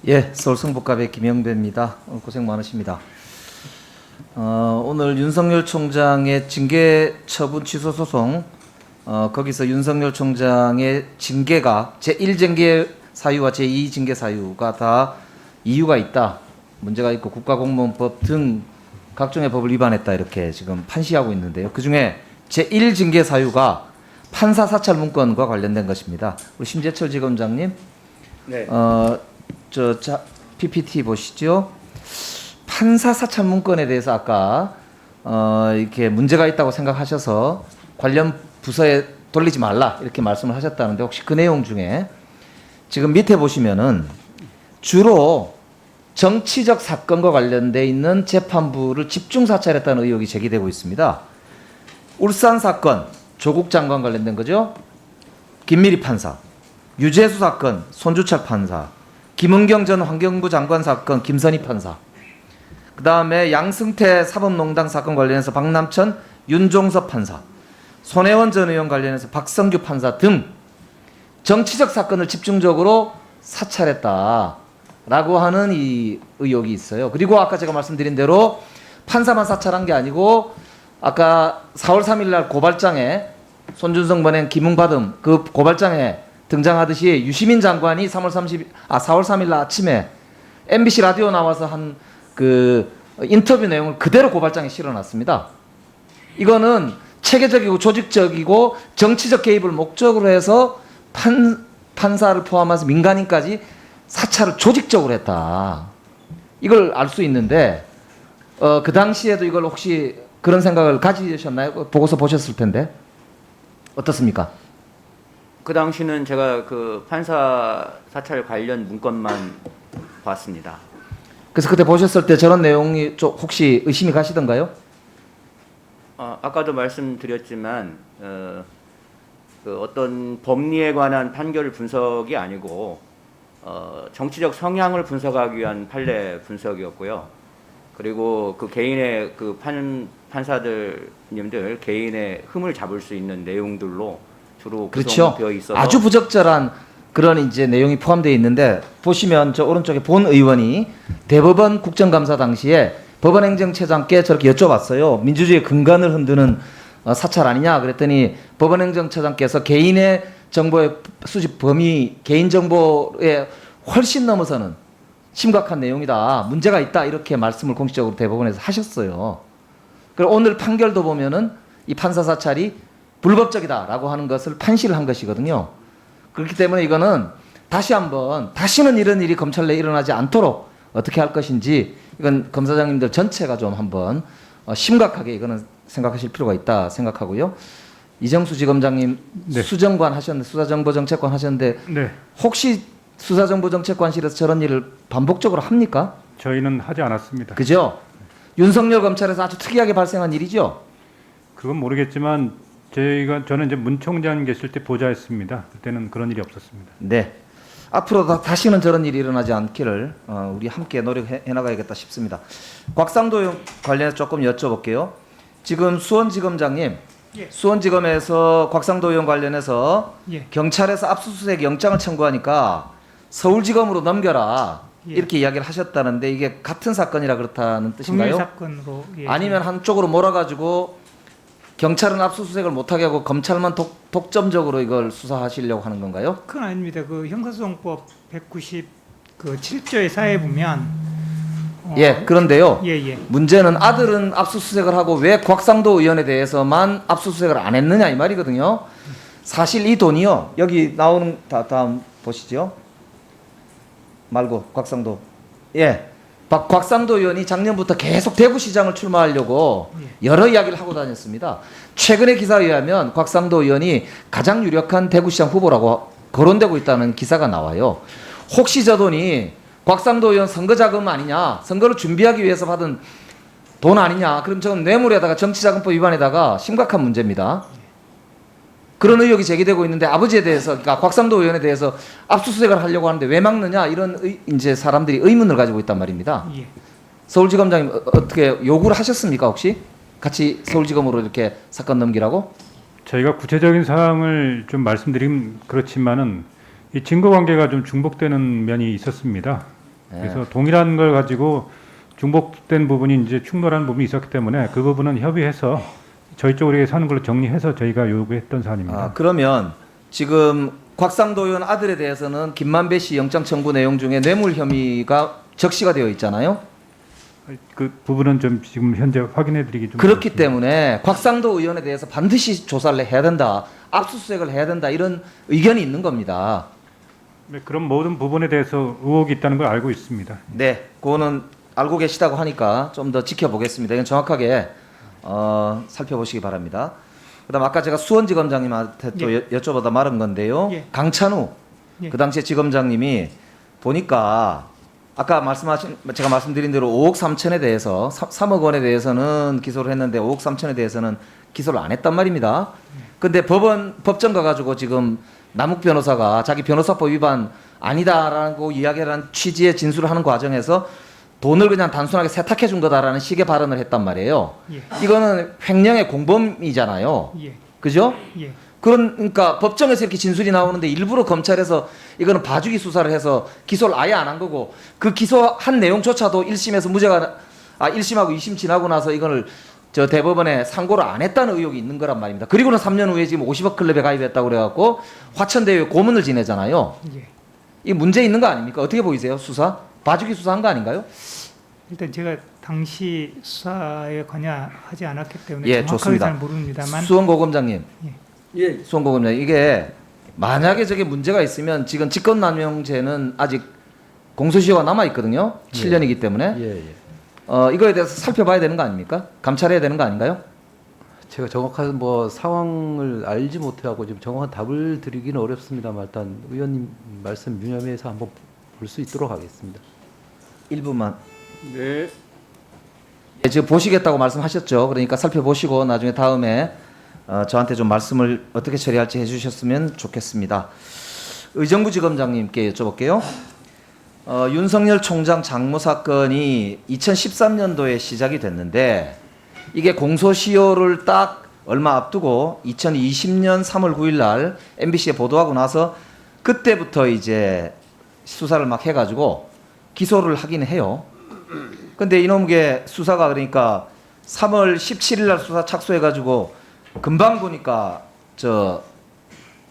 예, 서울 성북갑의 김영배입니다. 고생 많으십니다. 오늘 윤석열 총장의 징계 처분 취소 소송, 거기서 윤석열 총장의 징계가 제1징계 사유와 제2징계 사유가 다 이유가 있다, 문제가 있고 국가공무원법 등 각종의 법을 위반했다, 이렇게 지금 판시하고 있는데요. 그중에 제1징계 사유가 판사 사찰 문건과 관련된 것입니다. 우리 심재철 지검장님, 네. PPT 보시죠. 판사 사찰 문건에 대해서 아까 이렇게 문제가 있다고 생각하셔서 관련 부서에 돌리지 말라, 이렇게 말씀을 하셨다는데, 혹시 그 내용 중에 지금 밑에 보시면은 주로 정치적 사건과 관련돼 있는 재판부를 집중 사찰했다는 의혹이 제기되고 있습니다. 울산 사건 조국 장관 관련된 거죠. 김미리 판사, 유재수 사건 손주철 판사, 김은경 전 환경부 장관 사건 김선희 판사, 그 다음에 양승태 사법농단 사건 관련해서 박남천, 윤종섭 판사, 손혜원 전 의원 관련해서 박성규 판사 등 정치적 사건을 집중적으로 사찰했다라고 하는 이 의혹이 있어요. 그리고 아까 제가 말씀드린 대로 판사만 사찰한 게 아니고, 아까 4월 3일 날 고발장에 손준성 번행 기문받음 그 고발장에 등장하듯이 유시민 장관이 4월 3일 날 아침에 MBC 라디오 나와서 한 그 인터뷰 내용을 그대로 고발장에 실어놨습니다. 이거는 체계적이고 조직적이고 정치적 개입을 목적으로 해서 판사를 포함해서 민간인까지 사찰을 조직적으로 했다, 이걸 알 수 있는데, 그 당시에도 이걸 혹시 그런 생각을 가지셨나요? 보고서 보셨을 텐데 어떻습니까? 그 당시는 제가 그 판사 사찰 관련 문건만 봤습니다. 그래서 그때 보셨을 때 저런 내용이 좀 혹시 의심이 가시던가요? 아까도 말씀드렸지만 그 어떤 법리에 관한 판결 분석이 아니고 정치적 성향을 분석하기 위한 판례 분석이었고요. 그리고 그 개인의 그 판사들님들 개인의 흠을 잡을 수 있는 내용들로 주로 그렇죠. 구성되어 있어서 아주 부적절한 그런 이제 내용이 포함되어 있는데, 보시면 저 오른쪽에 본 의원이 대법원 국정감사 당시에 법원행정처장께 저렇게 여쭤봤어요. 민주주의 근간을 흔드는 사찰 아니냐 그랬더니, 법원행정처장께서 개인의 정보의 수집 범위, 개인정보에 훨씬 넘어서는 심각한 내용이다, 문제가 있다, 이렇게 말씀을 공식적으로 대법원에서 하셨어요. 그리고 오늘 판결도 보면은 이 판사 사찰이 불법적이다라고 하는 것을 판시를 한 것이거든요. 그렇기 때문에 이거는 다시 한번 다시는 이런 일이 검찰 내에 일어나지 않도록 어떻게 할 것인지, 이건 검사장님들 전체가 좀 한번 심각하게 이거는 생각하실 필요가 있다 생각하고요. 이정수 지검장님, 네. 수정관 하셨는데, 수사정보정책관 하셨는데, 네, 혹시 수사정보정책관실에서 저런 일을 반복적으로 합니까? 저희는 하지 않았습니다. 그죠? 윤석열 검찰에서 아주 특이하게 발생한 일이죠. 그건 모르겠지만 저는 이제 문 총장 계실 때 보좌했습니다. 그때는 그런 일이 없었습니다. 네. 앞으로 다시는 저런 일이 일어나지 않기를 우리 함께 노력해 나가야겠다 싶습니다. 곽상도 관련해서 조금 여쭤볼게요. 지금 수원지검장님, 예. 수원지검에서 곽상도 의원 관련해서 예. 경찰에서 압수수색 영장을 청구하니까 서울지검으로 넘겨라, 예. 이렇게 이야기를 하셨다는데, 이게 같은 사건이라 그렇다는 뜻인가요? 동일 사건으로. 예. 아니면 한쪽으로 몰아가지고 경찰은 압수수색을 못하게 하고 검찰만 독점적으로 이걸 수사하시려고 하는 건가요? 그건 아닙니다. 그 형사소송법 197조의 사에 보면 예, 그런데요. 예. 문제는 아들은 압수수색을 하고 왜 곽상도 의원에 대해서만 압수수색을 안 했느냐, 이 말이거든요. 사실 이 돈이요, 여기 나오는 다음 보시죠. 말고 곽상도. 예. 곽상도 의원이 작년부터 계속 대구시장을 출마하려고 여러 이야기를 하고 다녔습니다. 최근의 기사에 의하면 곽상도 의원이 가장 유력한 대구시장 후보라고 거론되고 있다는 기사가 나와요. 혹시 저 돈이 곽상도 의원 선거자금 아니냐, 선거를 준비하기 위해서 받은 돈 아니냐, 그럼 저는 뇌물에다가 정치자금법 위반에다가 심각한 문제입니다. 그런 의혹이 제기되고 있는데, 아버지에 대해서, 그러니까 곽상도 의원에 대해서 압수수색을 하려고 하는데 왜 막느냐, 이런 이제 사람들이 의문을 가지고 있단 말입니다. 예. 서울지검장님, 어떻게 요구를 하셨습니까, 혹시? 같이 서울지검으로 이렇게 사건 넘기라고? 저희가 구체적인 사항을 좀 말씀드리면 그렇지만은 이 증거 관계가 좀 중복되는 면이 있었습니다. 예. 그래서 동일한 걸 가지고 중복된 부분이 이제 충돌한 부분이 있었기 때문에 그 부분은 협의해서 저희 쪽으로 사는 걸로 정리해서 저희가 요구했던 사안입니다. 아, 그러면 지금 곽상도 의원 아들에 대해서는 김만배 씨 영장 청구 내용 중에 뇌물 혐의가 적시가 되어 있잖아요. 그 부분은 좀 지금 현재 확인해드리기 좀 그렇기 어렵습니다. 때문에 곽상도 의원에 대해서 반드시 조사를 해야 된다, 압수수색을 해야 된다 이런 의견이 있는 겁니다. 네, 그런 모든 부분에 대해서 의혹이 있다는 걸 알고 있습니다. 네, 그거는 알고 계시다고 하니까 좀 더 지켜보겠습니다. 이건 정확하게 살펴보시기 바랍니다. 그다음 아까 제가 수원지검장님한테 또 여쭤보다 말한 건데요. 예. 강찬우 예. 그 당시에 지검장님이 보니까 아까 제가 말씀드린 대로 5억 3천에 대해서 3억 원에 대해서는 기소를 했는데 5억 3천에 대해서는 기소를 안 했단 말입니다. 근데 법정 가가지고 지금 남욱 변호사가 자기 변호사법 위반 아니다라고 이야기하는 취지의 진술을 하는 과정에서 돈을 그냥 단순하게 세탁해 준 거다라는 식의 발언을 했단 말이에요. 예. 이거는 횡령의 공범이잖아요. 예. 그죠? 예. 그러니까 법정에서 이렇게 진술이 나오는데 일부러 검찰에서 이거는 봐주기 수사를 해서 기소를 아예 안 한 거고 그 기소한 내용조차도 1심에서 무죄가 1심하고 2심 지나고 나서 이거를 저 대법원에 상고를 안 했다는 의혹이 있는 거란 말입니다. 그리고는 3년 후에 지금 50억 클럽에 가입했다고 그래갖고 화천대유에 고문을 지내잖아요. 예. 이 문제 있는 거 아닙니까? 어떻게 보이세요? 수사? 봐주기 수사한 거 아닌가요? 일단 제가 당시 수사에 관여하지 않았기 때문에 예, 정확하게 좋습니다. 잘 모릅니다만 수원고검장님. 예. 수원고검장님. 이게 만약에 저게 문제가 있으면 지금 직권남용죄는 아직 공소시효가 남아있거든요. 7년이기 때문에. 이거에 대해서 살펴봐야 되는 거 아닙니까? 감찰해야 되는 거 아닌가요? 제가 정확한 뭐 상황을 알지 못해하고 지금 정확한 답을 드리기는 어렵습니다만 일단 의원님 말씀 유념해서 한번 볼 수 있도록 하겠습니다. 1분만. 네. 예, 지금 보시겠다고 말씀하셨죠. 그러니까 살펴보시고 나중에 다음에 저한테 좀 말씀을 어떻게 처리할지 해주셨으면 좋겠습니다. 의정부지검장님께 여쭤볼게요. 윤석열 총장 장모 사건이 2013년도에 시작이 됐는데 이게 공소시효를 딱 얼마 앞두고 2020년 3월 9일 날 MBC에 보도하고 나서 그때부터 이제 수사를 막 해가지고 기소를 하긴 해요. 근데 이놈의 수사가 그러니까 3월 17일 날 수사 착수해가지고 금방 보니까 저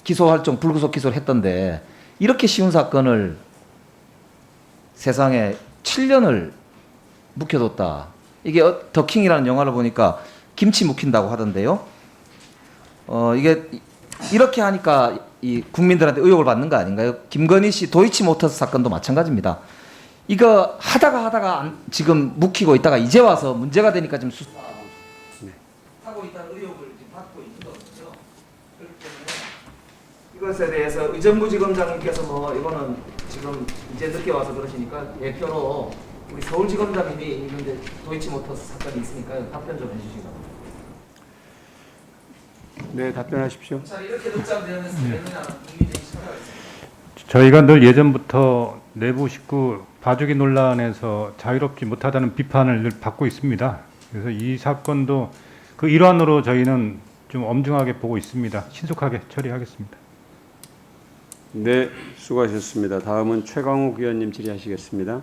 기소 활동 불구속 기소를 했던데 이렇게 쉬운 사건을 세상에 7년을 묵혀뒀다. 이게 더킹이라는 영화를 보니까 김치 묵힌다고 하던데요. 이게 이렇게 하니까 이 국민들한테 의혹을 받는 거 아닌가요? 김건희 씨 도이치모터스 사건도 마찬가지입니다. 이거 하다가 지금 묵히고 있다가 이제 와서 문제가 되니까 지금 하고 있다는 의혹을 지금 받고 있는 거죠. 그렇기 때문에 이것에 대해서 의정부지검장님께서 뭐 이거는 지금 이제 늦게 와서 그러시니까 대표로 우리 서울지검장님이 있는데 도이치모터스 사건이 있으니까 답변 좀 해주시기 바랍니다. 네, 답변하십시오. 자, 이렇게 늦잠되면서 되느냐 국민들이 찾아가 있습니다. 저희가 늘 예전부터 내부 식구 봐주기 논란에서 자유롭지 못하다는 비판을 늘 받고 있습니다. 그래서 이 사건도 그 일환으로 저희는 좀 엄중하게 보고 있습니다. 신속하게 처리하겠습니다. 네, 수고하셨습니다. 다음은 최강욱 의원님 질의하시겠습니다.